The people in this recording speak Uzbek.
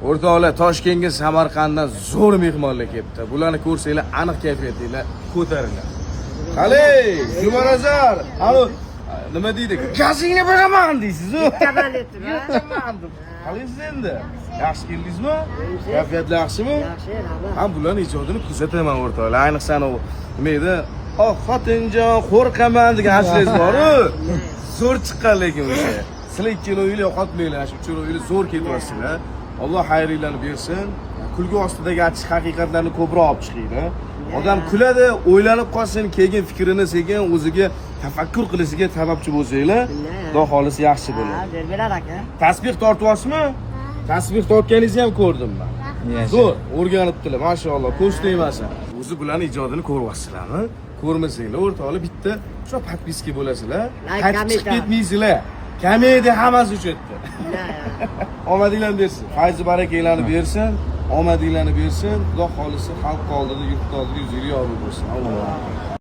O'rtoqlar, Toshkentga Samarqanddan zo'r mehmonlar kelibdi. Bularni ko'rsanglar, aniq kayfiyatinglar ko'taringlar. Qale, Jumanazar, alo, nima deydi? Gazingni beraman deysiz-ku. Bittaman debdi, Bittaman deb. Qalaysiz endi? Yaxshi keldingizmi? Kayfiyatlar yaxshimi? Yaxshi, rahmat. Ham bularni ijodini kuzataman o'rtoqlar. Ayniqsa nima edi? Xotinjon, qo'rqaman degan aslingiz bor-ku. Zo'r chiqqan lekin o'sha. Sizlar ikkalovingiz yo'qotmanglar, shu uchalovingiz zo'r ketyapsizlar. Alloh xayringlarni bersin. Kulgu ostidagi achchiq haqiqatlarni ko'proq olib chiqinglar. Odam kuladi, o'ylanib qolsin, keyin fikrini sekin o'ziga tafakkur qilishiga sababchi bo'lsanglar, xudo xolisi yaxshi bo'ladi. Berbelar aka. Tasbih tortyapsizmi? Tasbih tortganingizni ham ko'rdim men. Zo'r, o'rganibdilar, maşalloh, ko'z tegmasin. O'zi bularning ijodini ko'ryapsizlarmi? Ko'rmasanglar, o'rtoqlar bitta shu podpiska bo'lasizlar. Qaytib ketmaysizlar. Komediya hammasi uchun o'tdi. Omadinglarni bersin. Fayzi barakanglarni bersin. Omadinglarni bersin. Xudo xolisi xalq oldida, yurt oldida yuzinglar yorug' bo'lsin. Alloh.